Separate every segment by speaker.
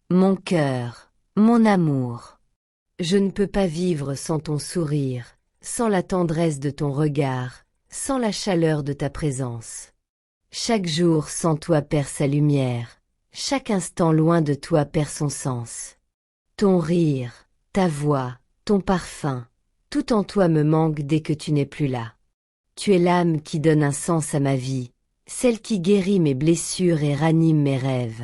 Speaker 1: Mon cœur, mon amour. Je ne peux pas vivre sans ton sourire, sans la tendresse de ton regard, sans la chaleur de ta présence. Chaque jour sans toi perd sa lumière, chaque instant loin de toi perd son sens. Ton rire, ta voix, ton parfum, tout en toi me manque dès que tu n'es plus là. Tu es l'âme qui donne un sens à ma vie, celle qui guérit mes blessures et ranime mes rêves.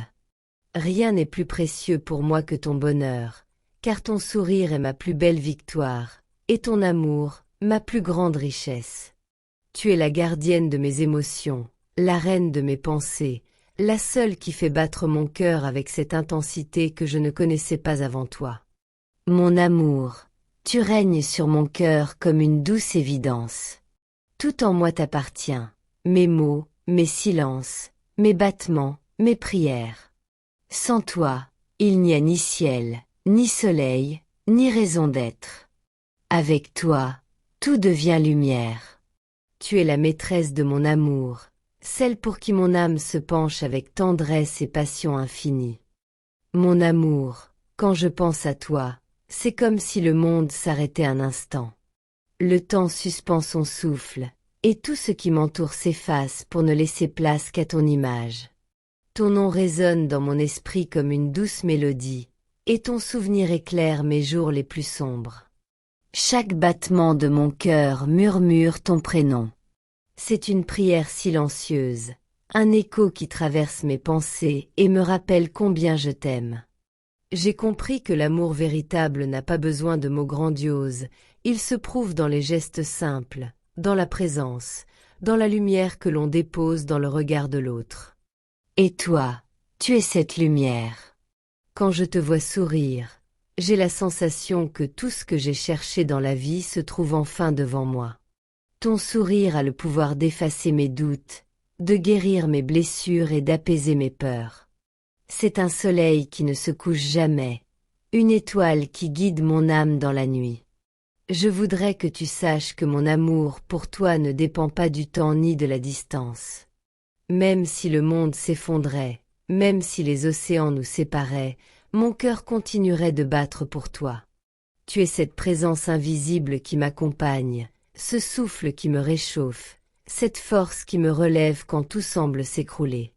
Speaker 1: Rien n'est plus précieux pour moi que ton bonheur, car ton sourire est ma plus belle victoire, et ton amour, ma plus grande richesse. Tu es la gardienne de mes émotions, la reine de mes pensées, la seule qui fait battre mon cœur avec cette intensité que je ne connaissais pas avant toi. Mon amour, tu règnes sur mon cœur comme une douce évidence. Tout en moi t'appartient, mes mots, mes silences, mes battements, mes prières. Sans toi, il n'y a ni ciel, ni soleil, ni raison d'être. Avec toi, tout devient lumière. Tu es la maîtresse de mon amour, celle pour qui mon âme se penche avec tendresse et passion infinie. Mon amour, quand je pense à toi, c'est comme si le monde s'arrêtait un instant. Le temps suspend son souffle, et tout ce qui m'entoure s'efface pour ne laisser place qu'à ton image. Ton nom résonne dans mon esprit comme une douce mélodie, et ton souvenir éclaire mes jours les plus sombres. Chaque battement de mon cœur murmure ton prénom. C'est une prière silencieuse, un écho qui traverse mes pensées et me rappelle combien je t'aime. J'ai compris que l'amour véritable n'a pas besoin de mots grandioses, il se prouve dans les gestes simples, dans la présence, dans la lumière que l'on dépose dans le regard de l'autre. Et toi, tu es cette lumière. Quand je te vois sourire, j'ai la sensation que tout ce que j'ai cherché dans la vie se trouve enfin devant moi. Ton sourire a le pouvoir d'effacer mes doutes, de guérir mes blessures et d'apaiser mes peurs. C'est un soleil qui ne se couche jamais, une étoile qui guide mon âme dans la nuit. Je voudrais que tu saches que mon amour pour toi ne dépend pas du temps ni de la distance. Même si le monde s'effondrait, même si les océans nous séparaient, mon cœur continuerait de battre pour toi. Tu es cette présence invisible qui m'accompagne, ce souffle qui me réchauffe, cette force qui me relève quand tout semble s'écrouler.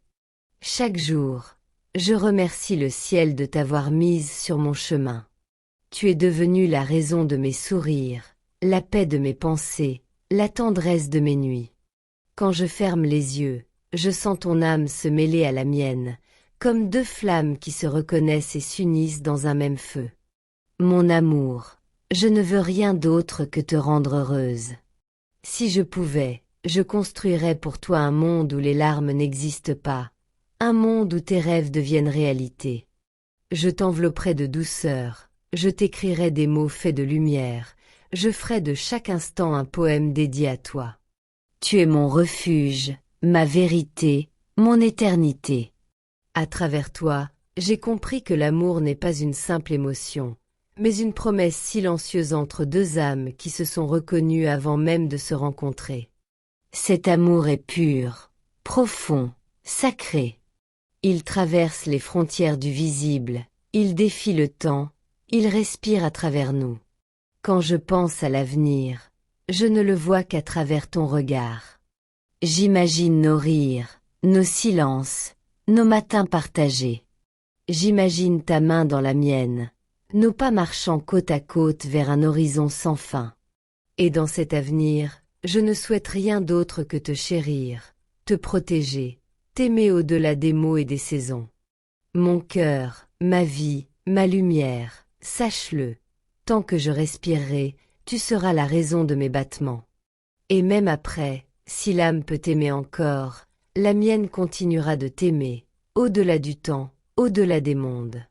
Speaker 1: Chaque jour, je remercie le ciel de t'avoir mise sur mon chemin. Tu es devenue la raison de mes sourires, la paix de mes pensées, la tendresse de mes nuits. Quand je ferme les yeux, je sens ton âme se mêler à la mienne, comme deux flammes qui se reconnaissent et s'unissent dans un même feu. Mon amour, je ne veux rien d'autre que te rendre heureuse. Si je pouvais, je construirais pour toi un monde où les larmes n'existent pas, un monde où tes rêves deviennent réalité. Je t'envelopperais de douceur, je t'écrirais des mots faits de lumière, je ferais de chaque instant un poème dédié à toi. Tu es mon refuge, ma vérité, mon éternité. À travers toi, j'ai compris que l'amour n'est pas une simple émotion, mais une promesse silencieuse entre deux âmes qui se sont reconnues avant même de se rencontrer. Cet amour est pur, profond, sacré. Il traverse les frontières du visible, il défie le temps, il respire à travers nous. Quand je pense à l'avenir, je ne le vois qu'à travers ton regard. J'imagine nos rires, nos silences, nos matins partagés. J'imagine ta main dans la mienne, nos pas marchant côte à côte vers un horizon sans fin. Et dans cet avenir, je ne souhaite rien d'autre que te chérir, te protéger, t'aimer au-delà des mots et des saisons. Mon cœur, ma vie, ma lumière, sache-le, tant que je respirerai, tu seras la raison de mes battements. Et même après, si l'âme peut t'aimer encore, la mienne continuera de t'aimer, au-delà du temps, au-delà des mondes.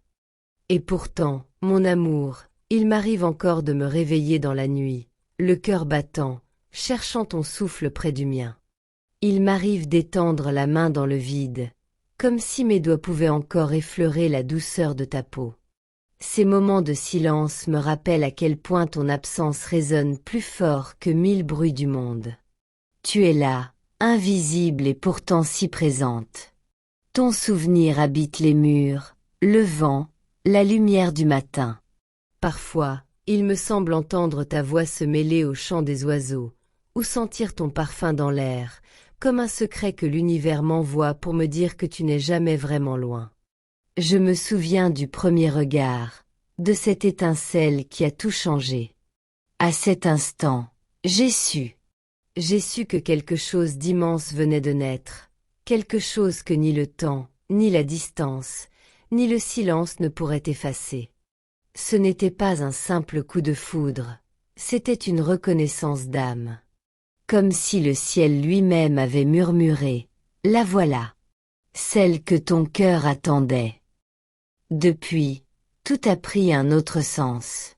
Speaker 1: Et pourtant, mon amour, il m'arrive encore de me réveiller dans la nuit, le cœur battant, cherchant ton souffle près du mien. Il m'arrive d'étendre la main dans le vide, comme si mes doigts pouvaient encore effleurer la douceur de ta peau. Ces moments de silence me rappellent à quel point ton absence résonne plus fort que 1000 bruits du monde. Tu es là, invisible et pourtant si présente. Ton souvenir habite les murs, le vent, la lumière du matin. Parfois, il me semble entendre ta voix se mêler au chant des oiseaux, ou sentir ton parfum dans l'air, comme un secret que l'univers m'envoie pour me dire que tu n'es jamais vraiment loin. Je me souviens du premier regard, de cette étincelle qui a tout changé. À cet instant, j'ai su que quelque chose d'immense venait de naître, quelque chose que ni le temps, ni la distance, ni le silence ne pourraient effacer. Ce n'était pas un simple coup de foudre, c'était une reconnaissance d'âme. Comme si le ciel lui-même avait murmuré, « La voilà, celle que ton cœur attendait. » Depuis, tout a pris un autre sens.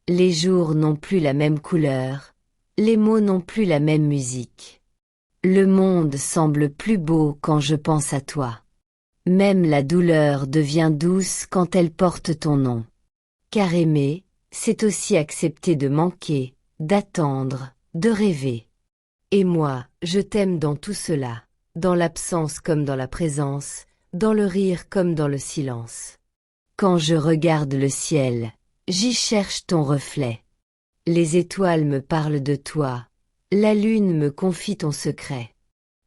Speaker 1: Les jours n'ont plus la même couleur, les mots n'ont plus la même musique. Le monde semble plus beau quand je pense à toi. Même la douleur devient douce quand elle porte ton nom. Car aimer, c'est aussi accepter de manquer, d'attendre, de rêver. Et moi, je t'aime dans tout cela, dans l'absence comme dans la présence, dans le rire comme dans le silence. Quand je regarde le ciel, j'y cherche ton reflet. Les étoiles me parlent de toi, la lune me confie ton secret.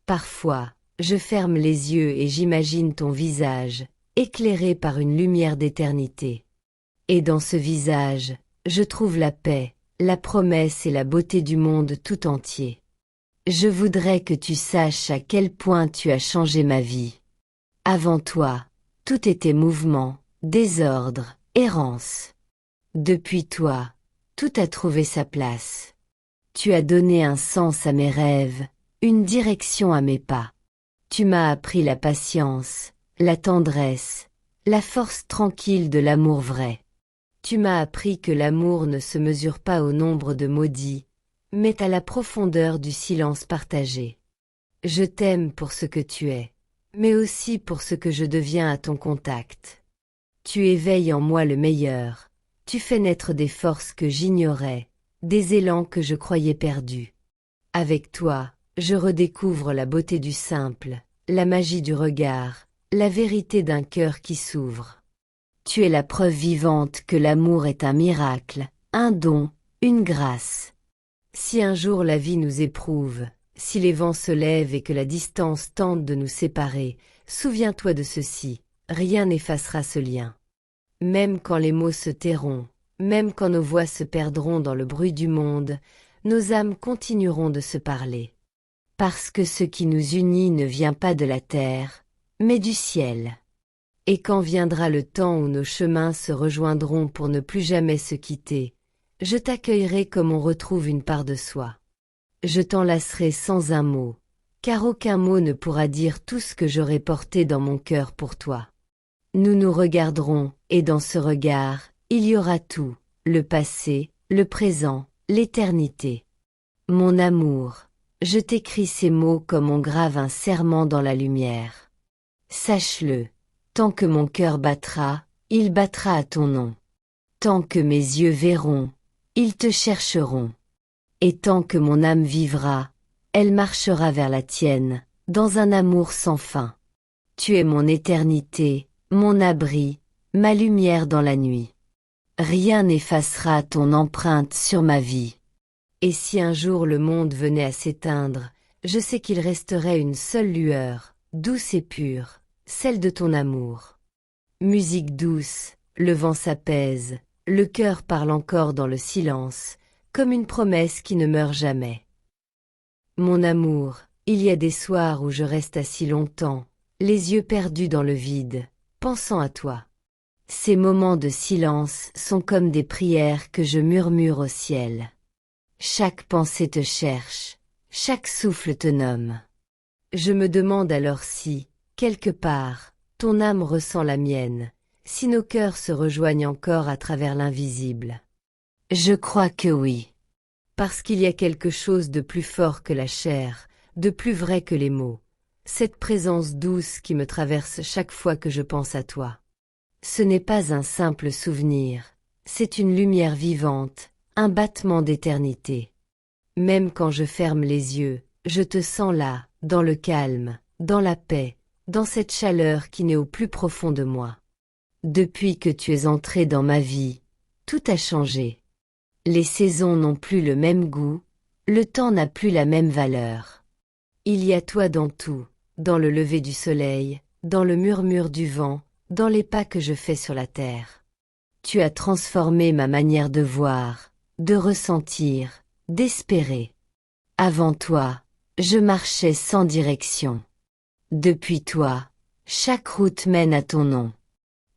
Speaker 1: Parfois, je ferme les yeux et j'imagine ton visage, éclairé par une lumière d'éternité. Et dans ce visage, je trouve la paix, la promesse et la beauté du monde tout entier. Je voudrais que tu saches à quel point tu as changé ma vie. Avant toi, tout était mouvement, désordre, errance. Depuis toi, tout a trouvé sa place. Tu as donné un sens à mes rêves, une direction à mes pas. Tu m'as appris la patience, la tendresse, la force tranquille de l'amour vrai. Tu m'as appris que l'amour ne se mesure pas au nombre de maudits, mais à la profondeur du silence partagé. Je t'aime pour ce que tu es, mais aussi pour ce que je deviens à ton contact. Tu éveilles en moi le meilleur, tu fais naître des forces que j'ignorais, des élans que je croyais perdus. Avec toi, je redécouvre la beauté du simple, la magie du regard, la vérité d'un cœur qui s'ouvre. Tu es la preuve vivante que l'amour est un miracle, un don, une grâce. Si un jour la vie nous éprouve, si les vents se lèvent et que la distance tente de nous séparer, souviens-toi de ceci, rien n'effacera ce lien. Même quand les mots se tairont, même quand nos voix se perdront dans le bruit du monde, nos âmes continueront de se parler. Parce que ce qui nous unit ne vient pas de la terre, mais du ciel. Et quand viendra le temps où nos chemins se rejoindront pour ne plus jamais se quitter, je t'accueillerai comme on retrouve une part de soi. Je t'enlacerai sans un mot, car aucun mot ne pourra dire tout ce que j'aurai porté dans mon cœur pour toi. Nous nous regarderons, et dans ce regard, il y aura tout, le passé, le présent, l'éternité. Mon amour, je t'écris ces mots comme on grave un serment dans la lumière. Sache-le, tant que mon cœur battra, il battra à ton nom. Tant que mes yeux verront, ils te chercheront. Et tant que mon âme vivra, elle marchera vers la tienne, dans un amour sans fin. Tu es mon éternité, mon abri, ma lumière dans la nuit. Rien n'effacera ton empreinte sur ma vie. Et si un jour le monde venait à s'éteindre, je sais qu'il resterait une seule lueur, douce et pure, celle de ton amour. Musique douce, le vent s'apaise, le cœur parle encore dans le silence, comme une promesse qui ne meurt jamais. Mon amour, il y a des soirs où je reste assis longtemps, les yeux perdus dans le vide, pensant à toi. Ces moments de silence sont comme des prières que je murmure au ciel. Chaque pensée te cherche, chaque souffle te nomme. Je me demande alors si, quelque part, ton âme ressent la mienne, si nos cœurs se rejoignent encore à travers l'invisible. Je crois que oui. Parce qu'il y a quelque chose de plus fort que la chair, de plus vrai que les mots, cette présence douce qui me traverse chaque fois que je pense à toi. Ce n'est pas un simple souvenir, c'est une lumière vivante, un battement d'éternité. Même quand je ferme les yeux, je te sens là, dans le calme, dans la paix, dans cette chaleur qui naît au plus profond de moi. Depuis que tu es entré dans ma vie, tout a changé. Les saisons n'ont plus le même goût, le temps n'a plus la même valeur. Il y a toi dans tout, dans le lever du soleil, dans le murmure du vent, dans les pas que je fais sur la terre. Tu as transformé ma manière de voir, de ressentir, d'espérer. Avant toi, je marchais sans direction. Depuis toi, chaque route mène à ton nom.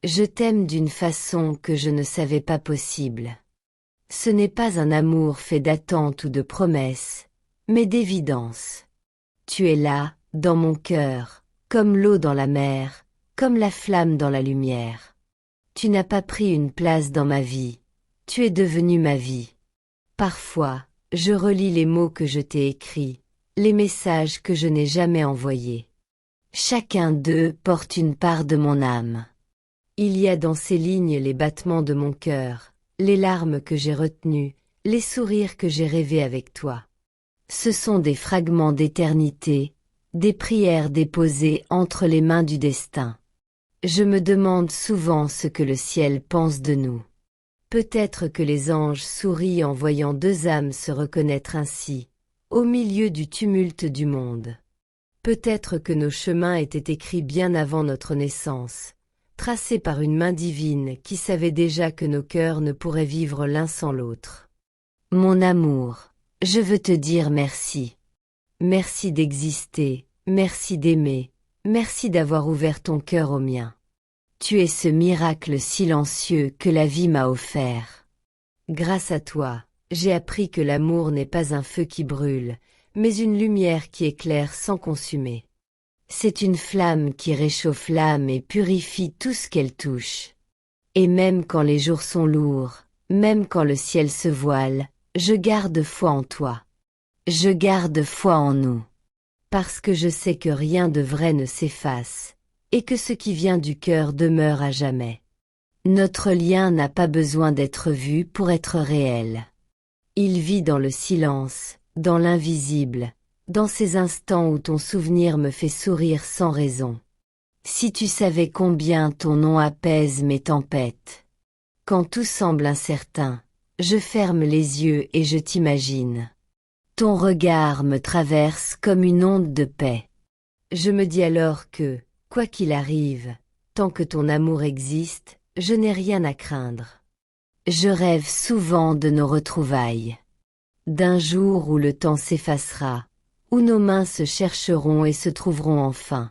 Speaker 1: Je t'aime d'une façon que je ne savais pas possible. Ce n'est pas un amour fait d'attentes ou de promesses, mais d'évidence. Tu es là, dans mon cœur, comme l'eau dans la mer, comme la flamme dans la lumière. Tu n'as pas pris une place dans ma vie, tu es devenu ma vie. Parfois, je relis les mots que je t'ai écrits, les messages que je n'ai jamais envoyés. Chacun d'eux porte une part de mon âme. Il y a dans ces lignes les battements de mon cœur, les larmes que j'ai retenues, les sourires que j'ai rêvés avec toi. Ce sont des fragments d'éternité, des prières déposées entre les mains du destin. Je me demande souvent ce que le ciel pense de nous. Peut-être que les anges sourient en voyant deux âmes se reconnaître ainsi, au milieu du tumulte du monde. Peut-être que nos chemins étaient écrits bien avant notre naissance, tracés par une main divine qui savait déjà que nos cœurs ne pourraient vivre l'un sans l'autre. Mon amour, je veux te dire merci. Merci d'exister, merci d'aimer, merci d'avoir ouvert ton cœur au mien. Tu es ce miracle silencieux que la vie m'a offert. Grâce à toi, j'ai appris que l'amour n'est pas un feu qui brûle, mais une lumière qui éclaire sans consumer. C'est une flamme qui réchauffe l'âme et purifie tout ce qu'elle touche. Et même quand les jours sont lourds, même quand le ciel se voile, je garde foi en toi. Je garde foi en nous. Parce que je sais que rien de vrai ne s'efface, et que ce qui vient du cœur demeure à jamais. Notre lien n'a pas besoin d'être vu pour être réel. Il vit dans le silence, dans l'invisible, dans ces instants où ton souvenir me fait sourire sans raison. Si tu savais combien ton nom apaise mes tempêtes. Quand tout semble incertain, je ferme les yeux et je t'imagine. Ton regard me traverse comme une onde de paix. Je me dis alors que, quoi qu'il arrive, tant que ton amour existe, je n'ai rien à craindre. Je rêve souvent de nos retrouvailles. D'un jour où le temps s'effacera, où nos mains se chercheront et se trouveront enfin.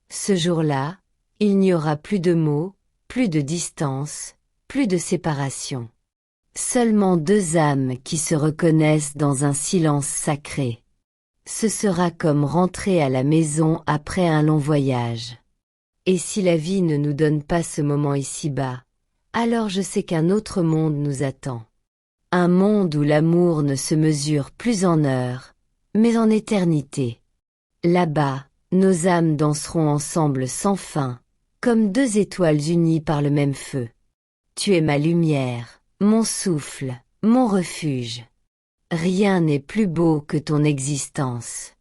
Speaker 1: Ce jour-là, il n'y aura plus de mots, plus de distance, plus de séparation. Seulement deux âmes qui se reconnaissent dans un silence sacré. Ce sera comme rentrer à la maison après un long voyage. Et si la vie ne nous donne pas ce moment ici-bas, alors je sais qu'un autre monde nous attend. Un monde où l'amour ne se mesure plus en heures, mais en éternité. Là-bas, nos âmes danseront ensemble sans fin, comme deux étoiles unies par le même feu. Tu es ma lumière, mon souffle, mon refuge. Rien n'est plus beau que ton existence.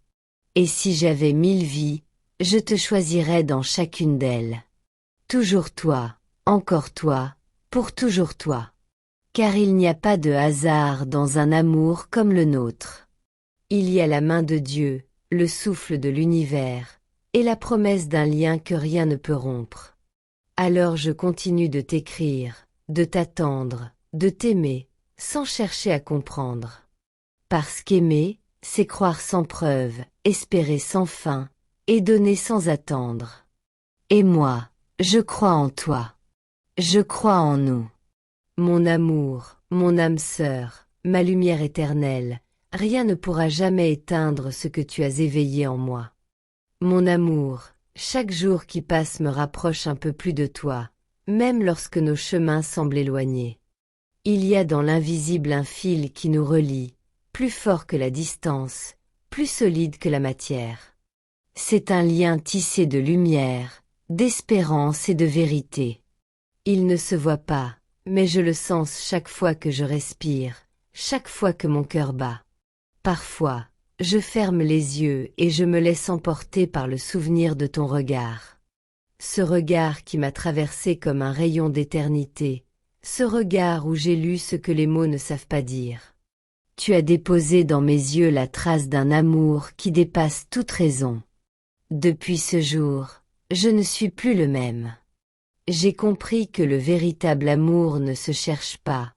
Speaker 1: Et si j'avais 1000 vies, je te choisirais dans chacune d'elles. Toujours toi, encore toi, pour toujours toi. Car il n'y a pas de hasard dans un amour comme le nôtre. Il y a la main de Dieu, le souffle de l'univers, et la promesse d'un lien que rien ne peut rompre. Alors je continue de t'écrire, de t'attendre, de t'aimer, sans chercher à comprendre. Parce qu'aimer, c'est croire sans preuve, espérer sans fin, et donner sans attendre. Et moi, je crois en toi. Je crois en nous. Mon amour, mon âme sœur, ma lumière éternelle, rien ne pourra jamais éteindre ce que tu as éveillé en moi. Mon amour, chaque jour qui passe me rapproche un peu plus de toi, même lorsque nos chemins semblent éloignés. Il y a dans l'invisible un fil qui nous relie, plus fort que la distance, plus solide que la matière. C'est un lien tissé de lumière, d'espérance et de vérité. Il ne se voit pas, mais je le sens chaque fois que je respire, chaque fois que mon cœur bat. Parfois, je ferme les yeux et je me laisse emporter par le souvenir de ton regard. ce regard qui m'a traversé comme un rayon d'éternité, ce regard où j'ai lu ce que les mots ne savent pas dire. Tu as déposé dans mes yeux la trace d'un amour qui dépasse toute raison. Depuis ce jour, je ne suis plus le même. J'ai compris que le véritable amour ne se cherche pas,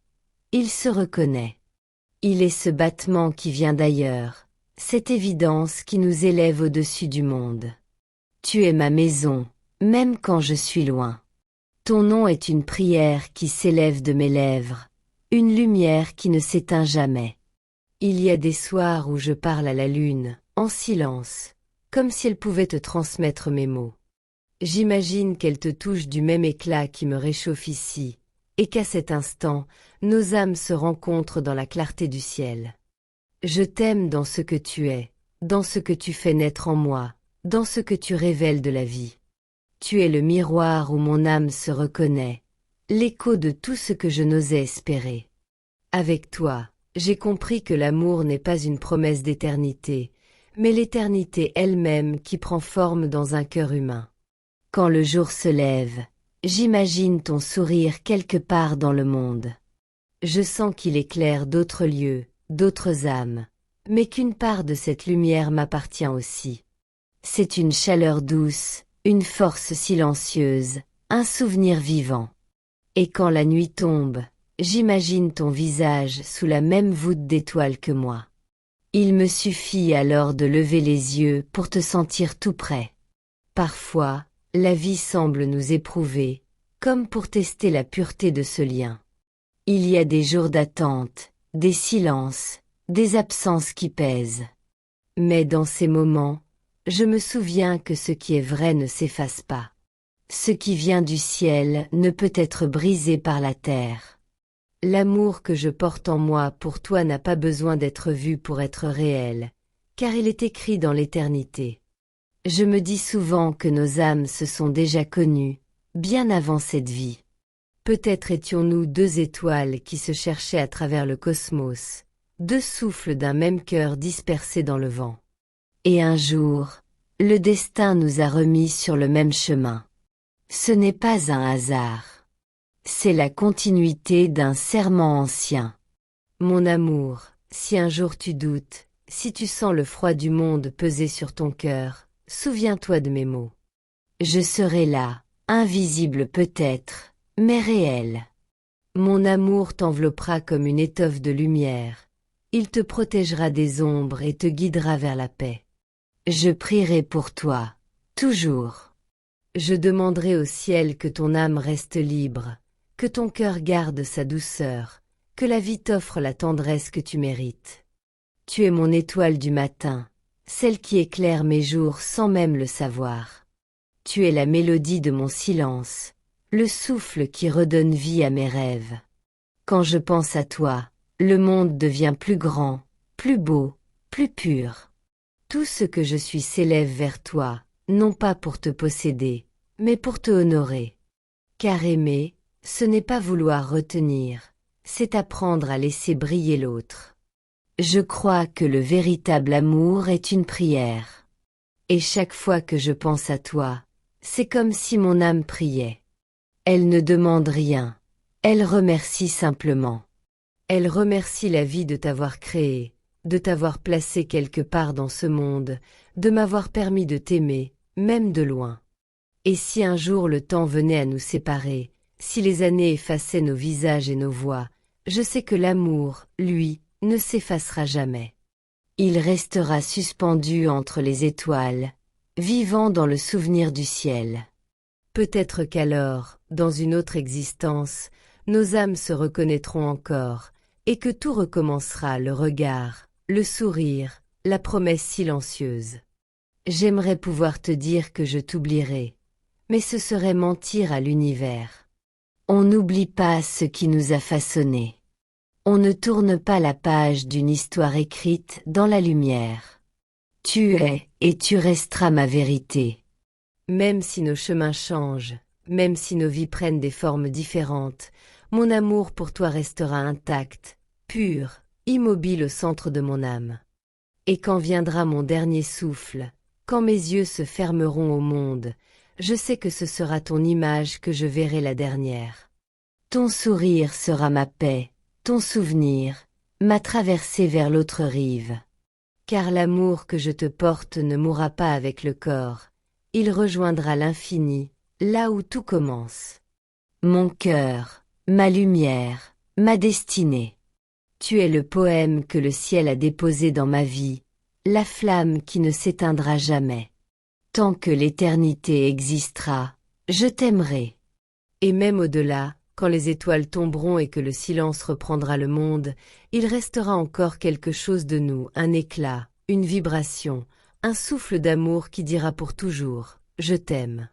Speaker 1: il se reconnaît. Il est ce battement qui vient d'ailleurs, cette évidence qui nous élève au-dessus du monde. Tu es ma maison, même quand je suis loin. Ton nom est une prière qui s'élève de mes lèvres, une lumière qui ne s'éteint jamais. Il y a des soirs où je parle à la lune, en silence, comme si elle pouvait te transmettre mes mots. J'imagine qu'elle te touche du même éclat qui me réchauffe ici, et qu'à cet instant, nos âmes se rencontrent dans la clarté du ciel. Je t'aime dans ce que tu es, dans ce que tu fais naître en moi, dans ce que tu révèles de la vie. Tu es le miroir où mon âme se reconnaît, l'écho de tout ce que je n'osais espérer. Avec toi, j'ai compris que l'amour n'est pas une promesse d'éternité, mais l'éternité elle-même qui prend forme dans un cœur humain. Quand le jour se lève, j'imagine ton sourire quelque part dans le monde. Je sens qu'il éclaire d'autres lieux, d'autres âmes, mais qu'une part de cette lumière m'appartient aussi. C'est une chaleur douce, une force silencieuse, un souvenir vivant. Et quand la nuit tombe, j'imagine ton visage sous la même voûte d'étoiles que moi. Il me suffit alors de lever les yeux pour te sentir tout près. Parfois, la vie semble nous éprouver, comme pour tester la pureté de ce lien. Il y a des jours d'attente, des silences, des absences qui pèsent. Mais dans ces moments, je me souviens que ce qui est vrai ne s'efface pas. Ce qui vient du ciel ne peut être brisé par la terre. L'amour que je porte en moi pour toi n'a pas besoin d'être vu pour être réel, car il est écrit dans l'éternité. Je me dis souvent que nos âmes se sont déjà connues, bien avant cette vie. Peut-être étions-nous deux étoiles qui se cherchaient à travers le cosmos, deux souffles d'un même cœur dispersés dans le vent. Et un jour, le destin nous a remis sur le même chemin. Ce n'est pas un hasard. C'est la continuité d'un serment ancien. Mon amour, si un jour tu doutes, si tu sens le froid du monde peser sur ton cœur, souviens-toi de mes mots. Je serai là, invisible peut-être, mais réel. Mon amour t'enveloppera comme une étoffe de lumière. Il te protégera des ombres et te guidera vers la paix. Je prierai pour toi, toujours. Je demanderai au ciel que ton âme reste libre, que ton cœur garde sa douceur, que la vie t'offre la tendresse que tu mérites. Tu es mon étoile du matin, celle qui éclaire mes jours sans même le savoir. Tu es la mélodie de mon silence, le souffle qui redonne vie à mes rêves. Quand je pense à toi, le monde devient plus grand, plus beau, plus pur. Tout ce que je suis s'élève vers toi, non pas pour te posséder, mais pour te honorer. Car aimer, ce n'est pas vouloir retenir, c'est apprendre à laisser briller l'autre. Je crois que le véritable amour est une prière. Et chaque fois que je pense à toi, c'est comme si mon âme priait. Elle ne demande rien, elle remercie simplement. Elle remercie la vie de t'avoir créé, de t'avoir placé quelque part dans ce monde, de m'avoir permis de t'aimer, même de loin. Et si un jour le temps venait à nous séparer, si les années effaçaient nos visages et nos voix, je sais que l'amour, lui, ne s'effacera jamais. Il restera suspendu entre les étoiles, vivant dans le souvenir du ciel. Peut-être qu'alors, dans une autre existence, nos âmes se reconnaîtront encore, et que tout recommencera, le regard, le sourire, la promesse silencieuse. J'aimerais pouvoir te dire que je t'oublierai, mais ce serait mentir à l'univers. On n'oublie pas ce qui nous a façonnés. On ne tourne pas la page d'une histoire écrite dans la lumière. Tu es et tu resteras ma vérité. Même si nos chemins changent, même si nos vies prennent des formes différentes, mon amour pour toi restera intact, pur, immobile au centre de mon âme. Et quand viendra mon dernier souffle, quand mes yeux se fermeront au monde, je sais que ce sera ton image que je verrai la dernière. Ton sourire sera ma paix, ton souvenir, ma traversée vers l'autre rive. Car l'amour que je te porte ne mourra pas avec le corps, il rejoindra l'infini, là où tout commence. Mon cœur, ma lumière, ma destinée. Tu es le poème que le ciel a déposé dans ma vie, la flamme qui ne s'éteindra jamais. Tant que l'éternité existera, je t'aimerai. Et même au-delà, quand les étoiles tomberont et que le silence reprendra le monde, il restera encore quelque chose de nous, un éclat, une vibration, un souffle d'amour qui dira pour toujours « Je t'aime ».